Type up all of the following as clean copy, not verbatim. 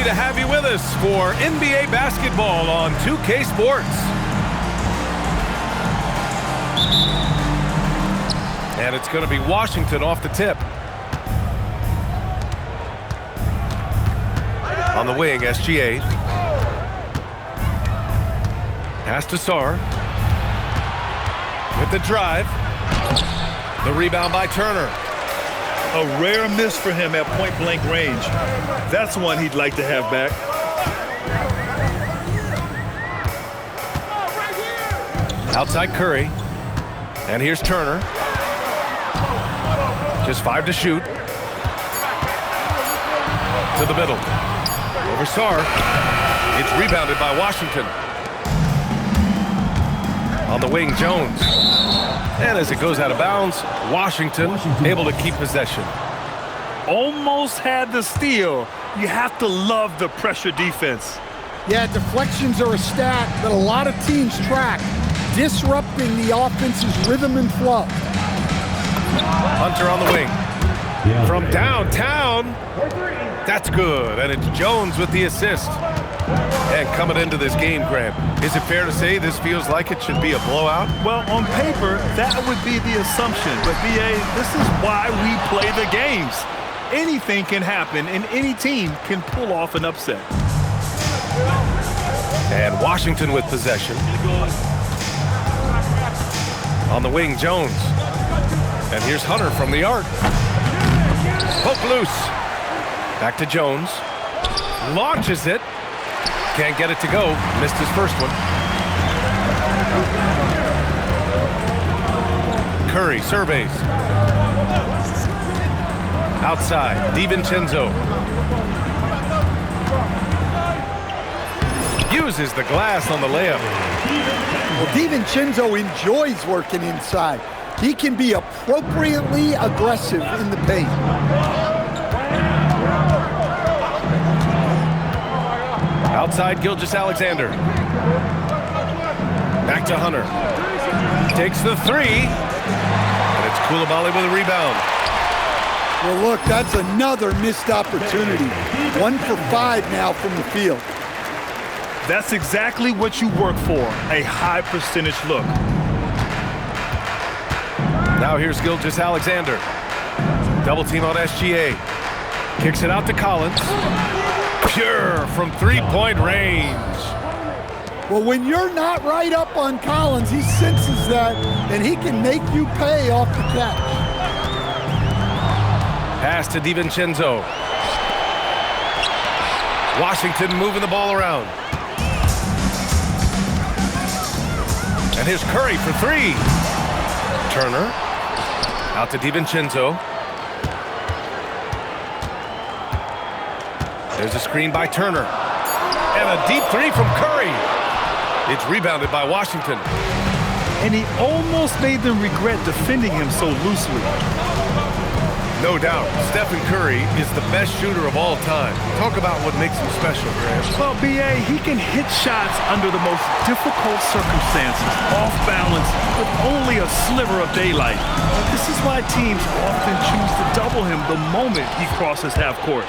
to have you with us for NBA basketball on 2K Sports. And it's going to be Washington off the tip. On the wing, SGA. Pass to Sarr. With the drive. The rebound by Turner. A rare miss for him at point-blank range. That's one he'd like to have back. Outside Curry. And here's Turner. Just 5 to shoot. To the middle. Over Sarr. It's rebounded by Washington. On the wing, Jones. And as it goes out of bounds, Washington able to keep possession. Almost had the steal. You have to love the pressure defense. Yeah, deflections are a stat that a lot of teams track, disrupting the offense's rhythm and flow. Hunter on the wing. From downtown. That's good. And it's Jones with the assist. And coming into this game, Grant, is it fair to say this feels like it should be a blowout? Well, on paper, that would be the assumption. But, B.A., this is why we play the games. Anything can happen, and any team can pull off an upset. And Washington with possession. On the wing, Jones. And here's Hunter from the arc. Poke loose. Back to Jones. Launches it. Can't get it to go. Missed his first one. Curry surveys. Outside, DiVincenzo. Uses the glass on the layup. Well, DiVincenzo enjoys working inside. He can be appropriately aggressive in the paint. Outside, Gilgeous-Alexander. Back to Hunter. Takes the three. And it's Coulibaly with a rebound. Well, look, that's another missed opportunity. 1 for 5 now from the field. That's exactly what you work for, a high percentage look. Now here's Gilgeous-Alexander. Double team on SGA. Kicks it out to Collins. Pure from three-point range. Well, when you're not right up on Collins, he senses that, and he can make you pay off the catch. Pass to DiVincenzo. Washington moving the ball around. And here's Curry for three. Turner. Out to DiVincenzo. There's a screen by Turner. And a deep three from Curry. It's rebounded by Washington. And he almost made them regret defending him so loosely. No doubt, Stephen Curry is the best shooter of all time. Talk about what makes him special, Grant. Well, B.A., he can hit shots under the most difficult circumstances, off balance, with only a sliver of daylight. This is why teams often choose to double him the moment he crosses half court.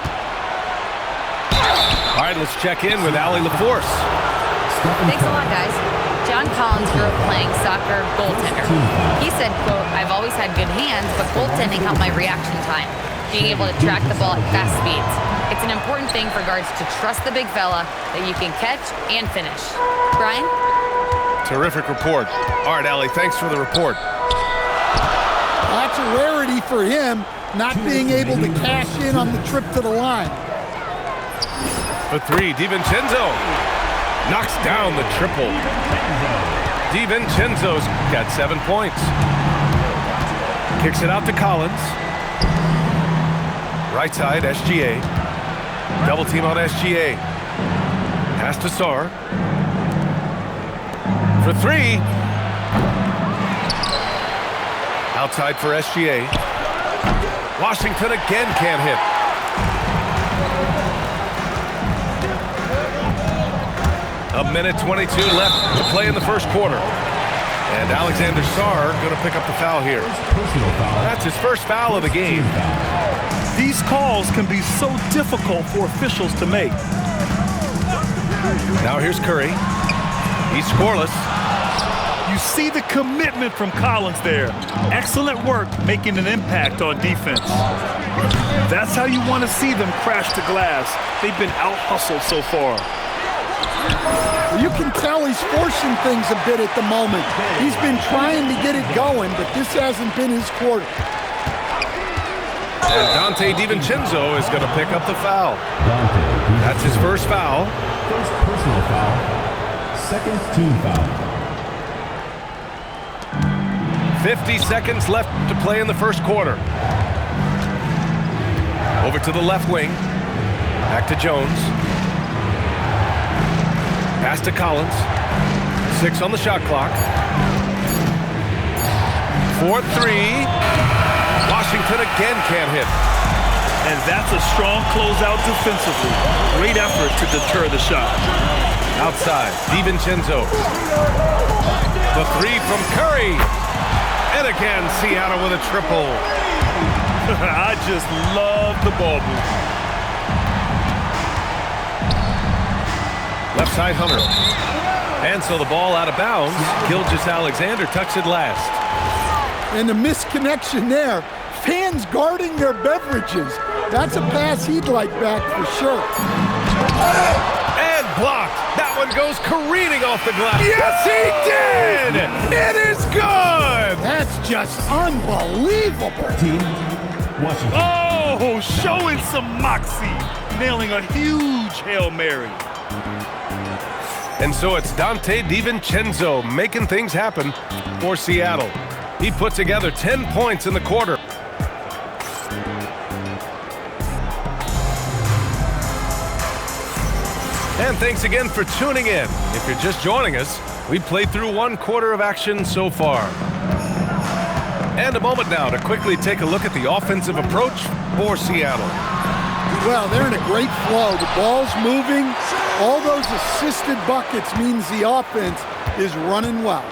All right, let's check in with Allie LaForce. Thanks a lot, guys. John Collins grew up playing soccer goaltender. He said, quote, "I've always had good hands, but goaltending helped my reaction time, being able to track the ball at fast speeds. It's an important thing for guards to trust the big fella that you can catch and finish." Brian? Terrific report. All right, Allie, thanks for the report. That's a rarity for him, not being able to cash in on the trip to the line. For three, DiVincenzo knocks down the triple. DiVincenzo's got 7 points. Kicks it out to Collins. Right side, SGA. Double team on SGA. Pass to Sarr. For three. Outside for SGA. Washington again can't hit. A minute 22 left to play in the first quarter. And Alexander Sarr going to pick up the foul here. That's his first foul of the game. These calls can be so difficult for officials to make. Now here's Curry. He's scoreless. You see the commitment from Collins there. Excellent work making an impact on defense. That's how you want to see them crash the glass. They've been out-hustled so far. You can tell he's forcing things a bit at the moment. He's been trying to get it going, but this hasn't been his quarter. And Dante DiVincenzo is going to pick up the foul. That's his first foul. First personal foul. Second team foul. 50 seconds left to play in the first quarter. Over to the left wing. Back to Jones. Pass to Collins. 6 on the shot clock. 4-3. Washington again can't hit. And that's a strong closeout defensively. Great effort to deter the shot. Outside, DiVincenzo. The 3 from Curry. And again, Seattle with a triple. I just love the ball move. Left side, Hunter. And so the ball out of bounds. Gilgeous-Alexander tucks it last. And the misconnection there. Fans guarding their beverages. That's a pass he'd like back for sure. And blocked. That one goes careening off the glass. Yes, he did! It is good! That's just unbelievable. Team Washington. Oh, showing some moxie. Nailing a huge Hail Mary. And so it's Dante DiVincenzo making things happen for Seattle. He put together 10 points in the quarter. And thanks again for tuning in. If you're just joining us, we played through 1 quarter of action so far. And a moment now to quickly take a look at the offensive approach for Seattle. Well, they're in a great flow. The ball's moving. All those assisted buckets means the offense is running well.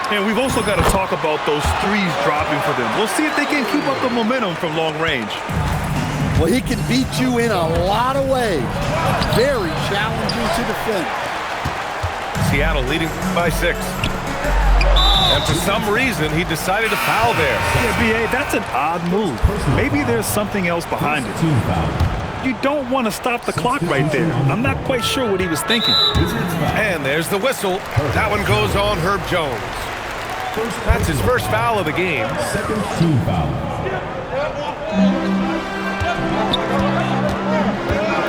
And we've also got to talk about those threes dropping for them. We'll see if they can keep up the momentum from long range. Well, he can beat you in a lot of ways. Very challenging to defend. Seattle leading by 6. And for some reason, he decided to foul there. Yeah, B.A., that's an odd move. Maybe there's something else behind it. Team foul. You don't want to stop the clock right there. I'm not quite sure what he was thinking. And there's the whistle. That one goes on Herb Jones. That's his first foul of the game. Second team foul.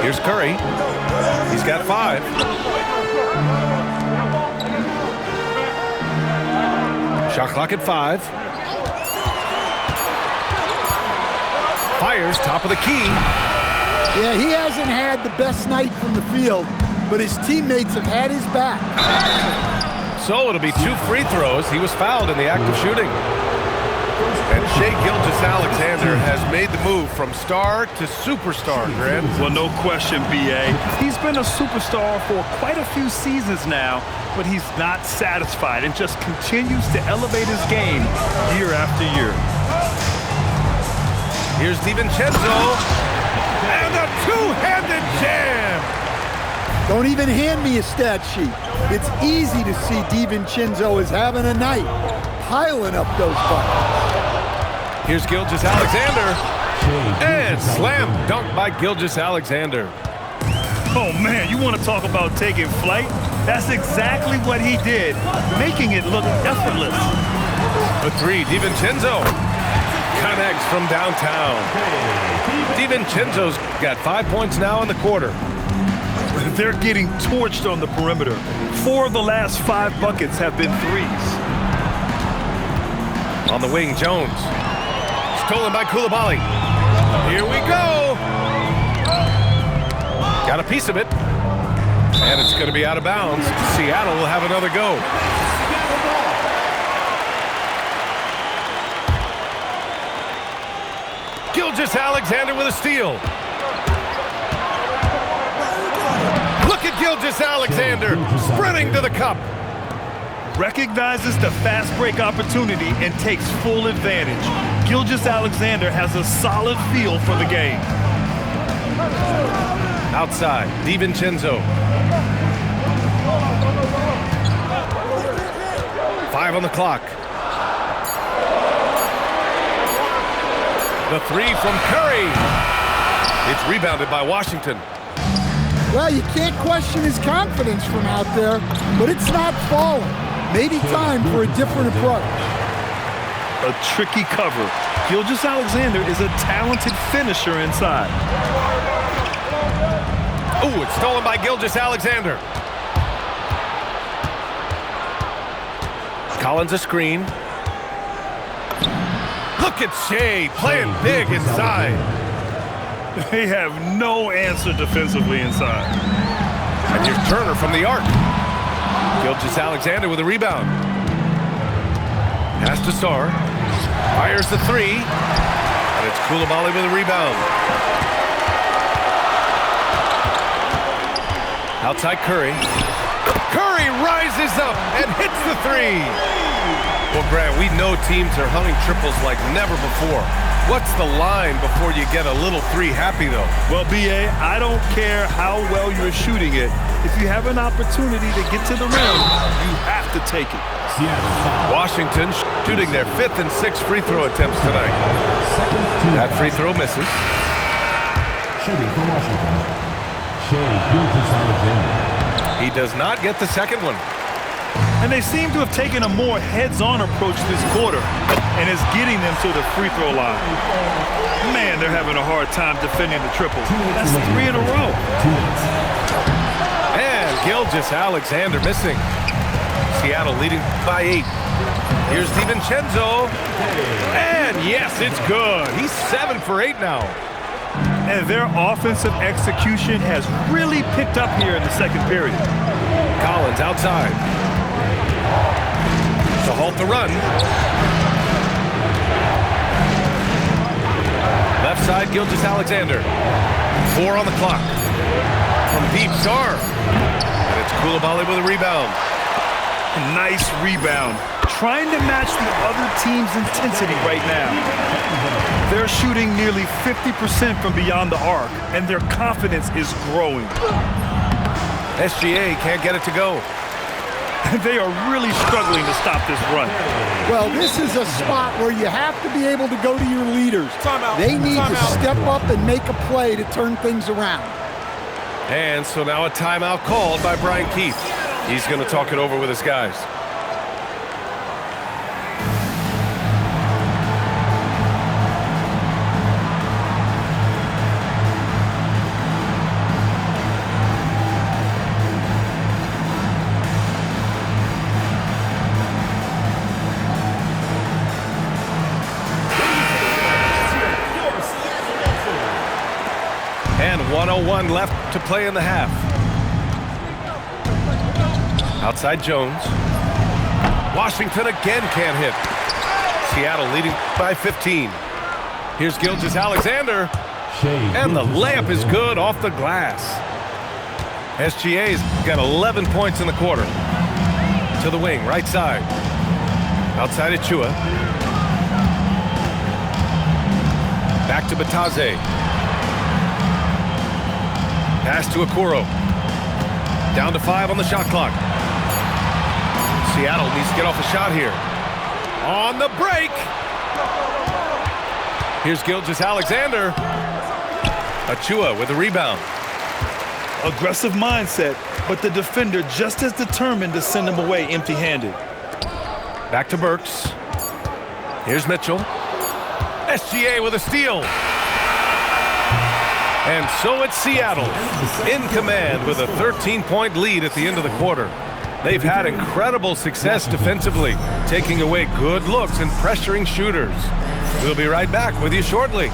Here's Curry. He's got 5. Shot clock at 5. Fires top of the key. Yeah, he hasn't had the best night from the field, but his teammates have had his back. So it'll be 2 free throws. He was fouled in the act of shooting. And Shai Gilgeous-Alexander has made the move from star to superstar, Grant. Well, no question, B.A. He's been a superstar for quite a few seasons now, but he's not satisfied and just continues to elevate his game year after year. Here's DiVincenzo. And a 2-handed jam. Don't even hand me a stat sheet. It's easy to see DiVincenzo is having a night, piling up those buckets. Here's Gilgeous-Alexander. And slam dunk by Gilgeous-Alexander. Oh, man, you want to talk about taking flight? That's exactly what he did, making it look effortless. The 3, DiVincenzo. Connects from downtown. DiVincenzo's got 5 points now in the quarter. They're getting torched on the perimeter. 4 of the last 5 buckets have been threes. On the wing, Jones. Stolen by Coulibaly. Here we go. Got a piece of it. And it's going to be out of bounds. Seattle will have another go. Gilgeous-Alexander with a steal. Look at Gilgeous-Alexander sprinting to the cup. Recognizes the fast break opportunity and takes full advantage. Gilgeous-Alexander has a solid feel for the game. Outside, DiVincenzo. 5 on the clock. The three from Curry. It's rebounded by Washington. Well, you can't question his confidence from out there, but it's not falling. Maybe time for a different approach. A tricky cover. Gilgeous-Alexander is a talented finisher inside. Ooh, it's stolen by Gilgeous-Alexander. Collins a screen. Look at Shea playing big inside. They have no answer defensively inside. And here's Turner from the arc. Gilgeous-Alexander with a rebound. Pass to Sarr. Fires the three. And it's Coulibaly with a rebound. Outside Curry. Curry rises up and hits the three. Well, Grant, we know teams are humming triples like never before. What's the line before you get a little three happy, though? Well, B.A., I don't care how well you're shooting it. If you have an opportunity to get to the rim, you have to take it. Washington shooting their 5th and 6th free throw attempts tonight. That free throw misses. Shooting for Washington. Shea Gilgeous-Alexander. He does not get the second one. And they seem to have taken a more heads-on approach this quarter, and it's getting them to the free throw line. Man, they're having a hard time defending the triple. That's 3 in a row. And Gilgeous-Alexander missing. Seattle leading by 8. Here's DiVincenzo. And yes, it's good. He's 7 for 8 now. And their offensive execution has really picked up here in the second period. Collins outside. To halt the run. Left side, Gilgeous-Alexander. 4 on the clock. From deep, Sarr. And it's Coulibaly with a rebound. Nice rebound. Trying to match the other team's intensity right now. They're shooting nearly 50% from beyond the arc, and their confidence is growing. SGA can't get it to go. They are really struggling to stop this run. Well, this is a spot where you have to be able to go to your leaders. They need to step up and make a play to turn things around. And so now a timeout called by Brian Keith. He's going to talk it over with his guys. And 1:01 left to play in the half. Outside Jones. Washington again can't hit. Seattle leading by 15. Here's Gilgeous-Alexander. And the layup is good off the glass. SGA's got 11 points in the quarter. To the wing, right side. Outside Achua. Back to Bataze. Pass to Okoro. Down to 5 on the shot clock. Seattle needs to get off a shot here. On the break. Here's Gilgeous-Alexander. Achua with a rebound. Aggressive mindset, but the defender just as determined to send him away empty-handed. Back to Burks. Here's Mitchell. SGA with a steal. And so it's Seattle in command with a 13-point lead at the end of the quarter. They've had incredible success defensively, taking away good looks and pressuring shooters. We'll be right back with you shortly.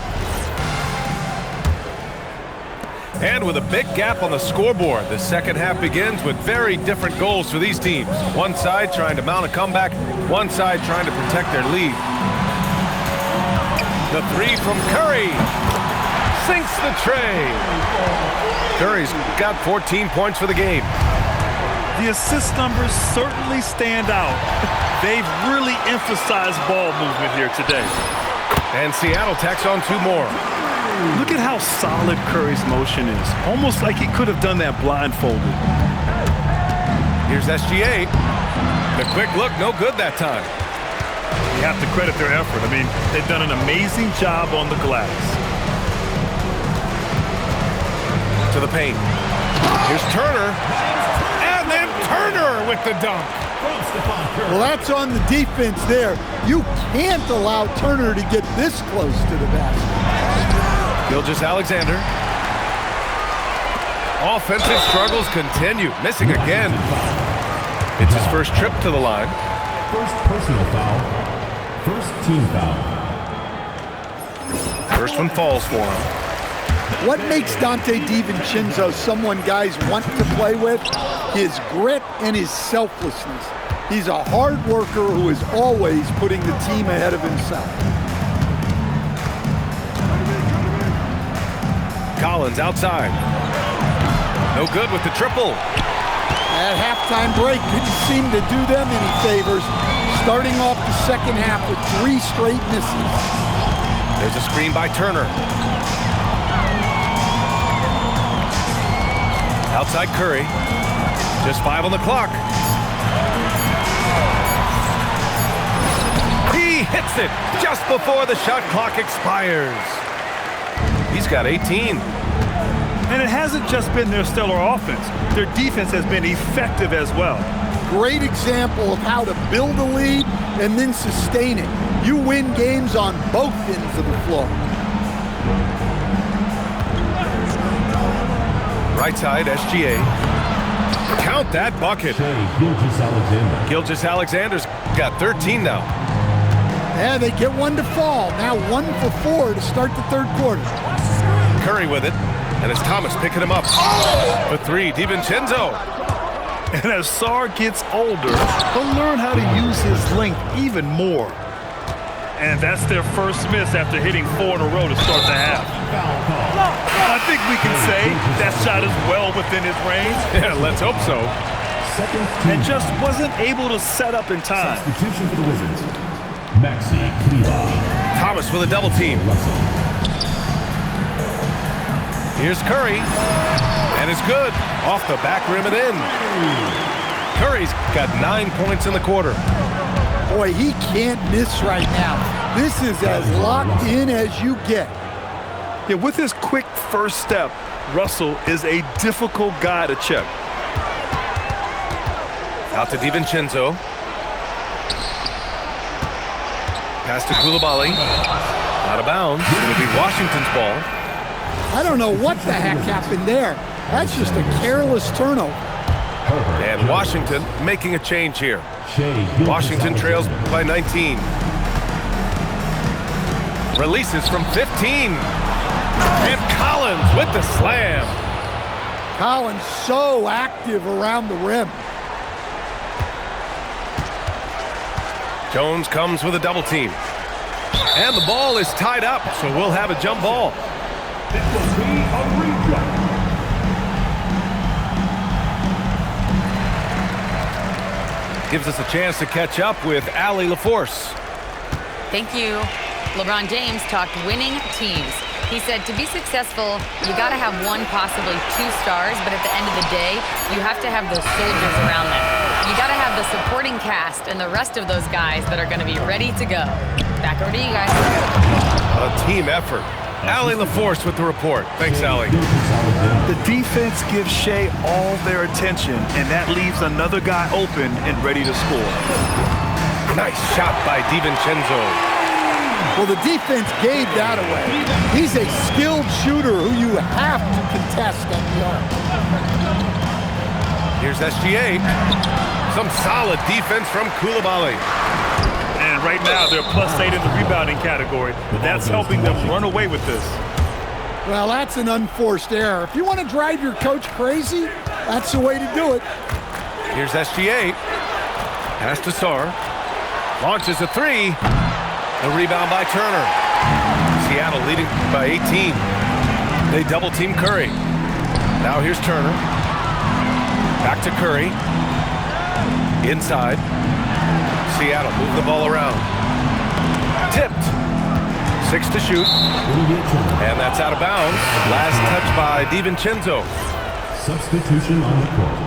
And with a big gap on the scoreboard, the second half begins with very different goals for these teams. One side trying to mount a comeback, one side trying to protect their lead. The three from Curry. Sinks the tray. Curry's got 14 points for the game. The assist numbers certainly stand out. They've really emphasized ball movement here today. And Seattle tacks on 2 more. Look at how solid Curry's motion is. Almost like he could have done that blindfolded. Here's SGA. The quick look, no good that time. You have to credit their effort. I mean, they've done an amazing job on the glass. To the paint. Here's Turner. And then Turner with the dunk. Well, that's on the defense there. You can't allow Turner to get this close to the basket. Gilgeous-Alexander. Offensive struggles continue. Missing again. It's his first trip to the line. First personal foul. First team foul. First one falls for him. What makes Donte DiVincenzo someone guys want to play with? His grit and his selflessness. He's a hard worker who is always putting the team ahead of himself. Collins outside. No good with the triple. That halftime break didn't seem to do them any favors, starting off the second half with 3 straight misses. There's a screen by Turner. Outside Curry. Just 5 on the clock. He hits it just before the shot clock expires. He's got 18. And it hasn't just been their stellar offense. Their defense has been effective as well. Great example of how to build a lead and then sustain it. You win games on both ends of the floor. Right side, SGA. Count that bucket. Gilgeous-Alexander. Gilgeous-Alexander's got 13 now. Yeah, they get one to fall. Now 1 for 4 to start the third quarter. Curry with it. And it's Thomas picking him up. For 3, DiVincenzo. And as Sarr gets older, he'll learn how to use his length even more. And that's their first miss after hitting 4 in a row to start the half. I think we can say that shot is well within his range. Yeah, let's hope so. And just wasn't able to set up in time. Substitution for the Wizards. Maxi Kleber. Thomas with a double team. Here's Curry. And it's good. Off the back rim and in. Curry's got 9 points in the quarter. Boy, he can't miss right now. This is as locked in as you get. Yeah, with his quick first step, Russell is a difficult guy to check. Out to DiVincenzo. Pass to Coulibaly. Out of bounds. It'll be Washington's ball. I don't know what the heck happened there. That's just a careless turnover. And Washington making a change here. Washington trails by 19. Releases from 15. And Collins with the slam. Collins so active around the rim. Jones comes with a double team. And the ball is tied up, so we'll have a jump ball. It will be a replay. Gives us a chance to catch up with Allie LaForce. Thank you. LeBron James talked winning teams. He said to be successful, you got to have 1, possibly 2 stars, but at the end of the day, you have to have those soldiers around them. You got to have the supporting cast and the rest of those guys that are going to be ready to go. Back over to you guys. A team effort. Allie LaForce with the report. Thanks, Allie. The defense gives Shea all their attention, and that leaves another guy open and ready to score. Nice shot by DiVincenzo. Well, the defense gave that away. He's a skilled shooter who you have to contest at the arc. Here's SGA. Some solid defense from Coulibaly. And right now, they're +8 in the rebounding category. That's helping them run away with this. Well, that's an unforced error. If you want to drive your coach crazy, that's the way to do it. Here's SGA. Pass to Sarr. Launches a 3. The rebound by Turner. Seattle leading by 18. They double team Curry. Now here's Turner. Back to Curry. Inside. Seattle move the ball around. Tipped. 6 to shoot. And that's out of bounds. Last touch by DiVincenzo. Substitution on the court.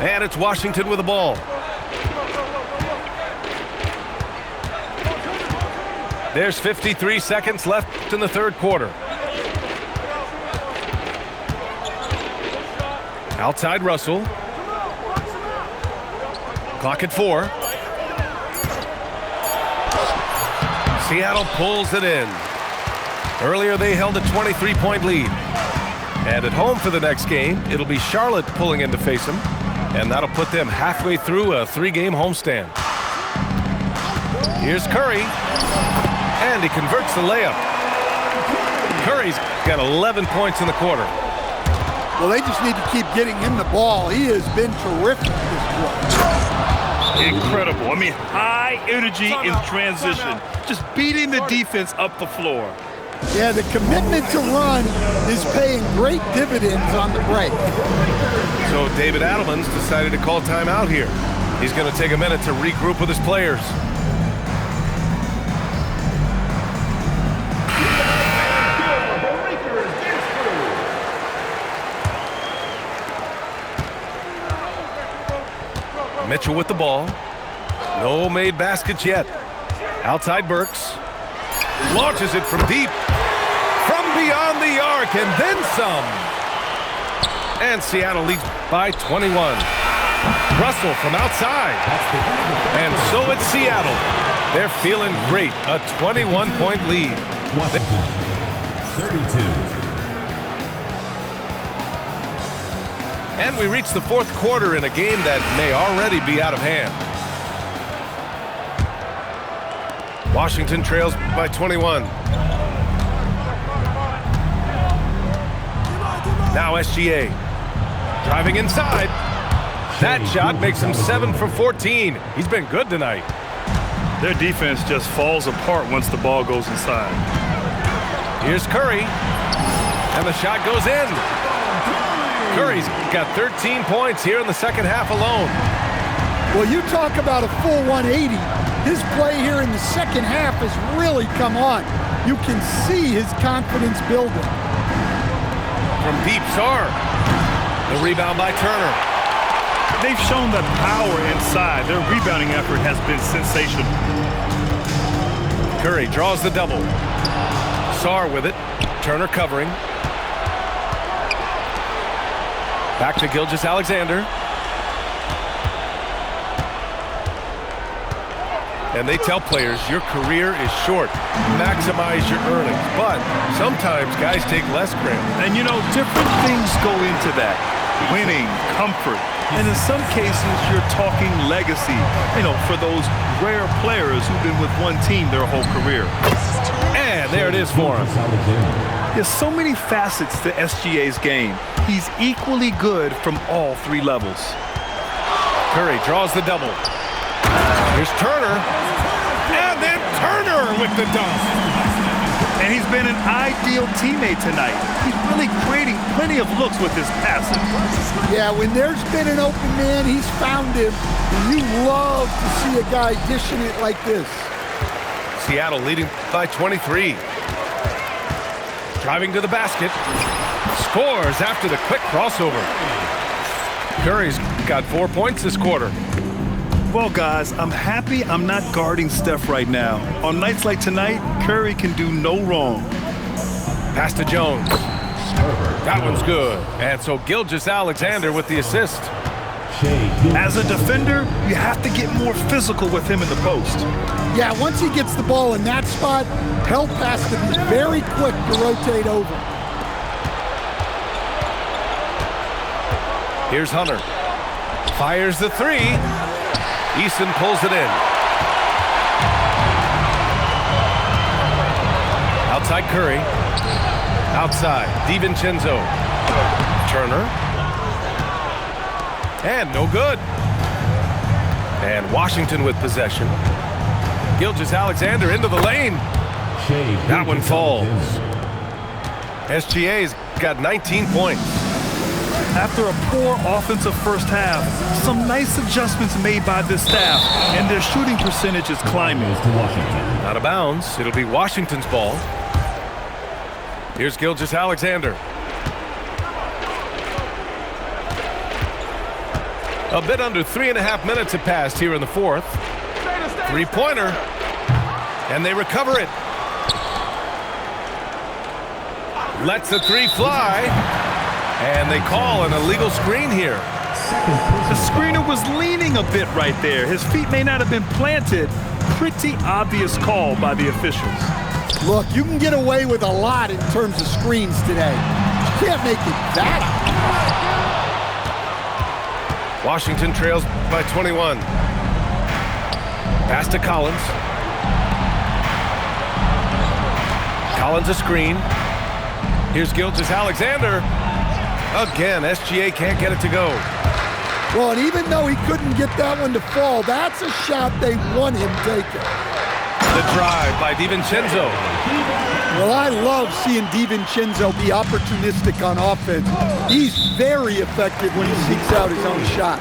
And it's Washington with the ball. There's 53 seconds left in the third quarter. Outside Russell. Clock at 4. Seattle pulls it in. Earlier they held a 23-point lead. And at home for the next game, it'll be Charlotte pulling in to face them. And that'll put them halfway through a 3-game homestand. Here's Curry. And he converts the layup. Curry's got 11 points in the quarter. Well, they just need to keep getting him the ball. He has been terrific this quarter. Incredible. I mean, high energy in transition. Just beating the defense up the floor. Yeah, the commitment to run is paying great dividends on the break. So David Adelman's decided to call timeout here. He's going to take a minute to regroup with his players. Mitchell with the ball. No made baskets yet. Outside Burks. Launches it from deep. From beyond the arc and then some. And Seattle leads by 21. Russell from outside. And so it's Seattle. They're feeling great. A 21-point lead. 32. And we reach the fourth quarter in a game that may already be out of hand. Washington trails by 21. Now SGA. Driving inside. That shot makes him 7 for 14. He's been good tonight. Their defense just falls apart once the ball goes inside. Here's Curry. And the shot goes in. Curry's got 13 points here in the second half alone. Well, you talk about a full 180. His play here in the second half has really come on. You can see his confidence building. From deep, Sarr. The rebound by Turner. They've shown the power inside. Their rebounding effort has been sensational. Curry draws the double. Sarr with it. Turner covering. Back to Gilgeous-Alexander. And they tell players, your career is short. Maximize your earnings. But sometimes guys take less credit. And you know, different things go into that. Winning, comfort, and in some cases, you're talking legacy. You know, for those rare players who've been with one team their whole career. And there it is for him. There's so many facets to SGA's game. He's equally good from all three levels. Curry draws the double. Here's Turner. And then Turner with the dunk. And he's been an ideal teammate tonight. He's really creating plenty of looks with his passing. Yeah, when there's been an open man, he's found him. And you love to see a guy dishing it like this. Seattle leading by 23. Driving to the basket. Scores after the quick crossover. Curry's got 4 points this quarter. Well, guys, I'm happy I'm not guarding Steph right now. On nights like tonight, Curry can do no wrong. Pass to Jones. That one's good. And so Gilgeous-Alexander with the assist. As a defender, you have to get more physical with him in the post. Yeah, once he gets the ball in that spot, help has to be very quick to rotate over. Here's Hunter. Fires the three. Eason pulls it in. Outside Curry. Outside DiVincenzo. Turner. And no good. And Washington with possession. Gilgeous-Alexander into the lane. That one falls. SGA's got 19 points. After a poor offensive first half, some nice adjustments made by this staff, and their shooting percentage is climbing. Out of bounds. It'll be Washington's ball. Here's Gilgeous-Alexander. A bit under 3.5 minutes have passed here in the fourth. Three-pointer, and they recover it. Lets the three fly, and they call an illegal screen here. The screener was leaning a bit right there. His feet may not have been planted. Pretty obvious call by the officials. Look, you can get away with a lot in terms of screens today. You can't make it that. Washington trails by 21. Pass to Collins. Collins a screen. Here's Gilgeous-Alexander. Again, SGA can't get it to go. Well, and even though he couldn't get that one to fall, that's a shot they want him taking. The drive by DiVincenzo. Well, I love seeing DiVincenzo be opportunistic on offense. He's very effective when he seeks out his own shot.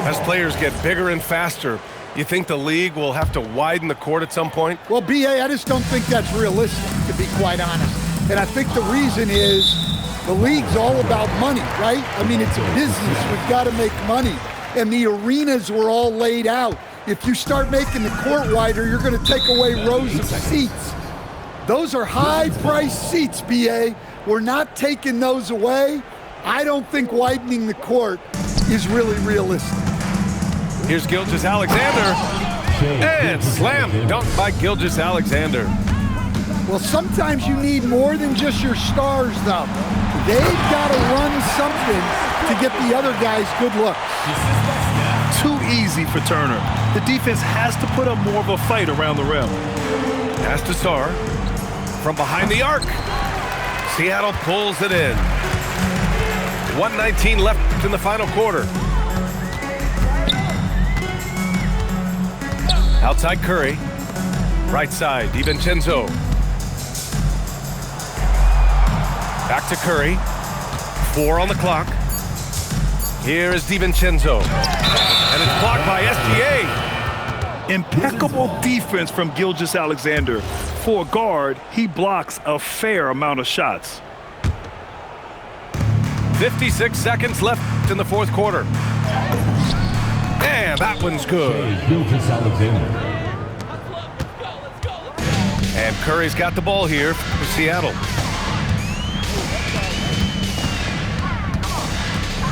As players get bigger and faster, you think the league will have to widen the court at some point? Well, B.A., I just don't think that's realistic, to be quite honest. And I think the reason is the league's all about money, right? I mean, it's a business. We've got to make money. And the arenas were all laid out. If you start making the court wider, you're going to take away rows of seats. Those are high-priced seats, B.A. We're not taking those away. I don't think widening the court is really realistic. Here's Gilgeous-Alexander. And slam dunk by Gilgeous-Alexander. Well, sometimes you need more than just your stars, though. They've got to run something to get the other guys good looks. Too easy for Turner. The defense has to put up more of a fight around the rim. Pass to Sarr. From behind the arc. Seattle pulls it in. 1:19 left in the final quarter. Outside Curry. Right side, DiVincenzo. Back to Curry. 4 on the clock. Here is DiVincenzo. And it's blocked by SGA. Impeccable defense from Gilgeous-Alexander. For a guard, he blocks a fair amount of shots. 56 seconds left in the fourth quarter. And that one's good. Gilgeous-Alexander. And Curry's got the ball here for Seattle.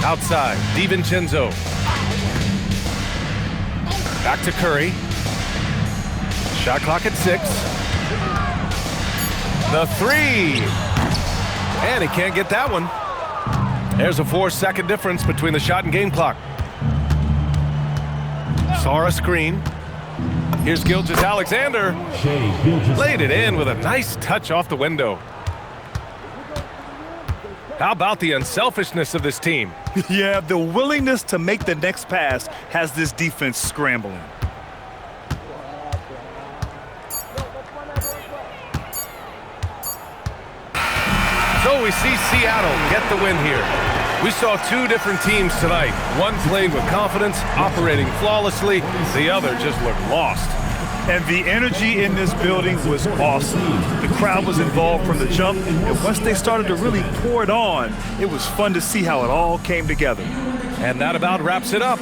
Outside, DiVincenzo. Back to Curry. Shot clock at 6. The three. And he can't get that one. There's a 4-second difference between the shot and game clock. Sarr a screen. Here's Gilgeous-Alexander. Laid it in with a nice touch off the window. How about the unselfishness of this team? Yeah, the willingness to make the next pass has this defense scrambling. So we see Seattle get the win here. We saw two different teams tonight. One played with confidence, operating flawlessly. The other just looked lost. And the energy in this building was awesome. The crowd was involved from the jump, and once they started to really pour it on, it was fun to see how it all came together. And that about wraps it up.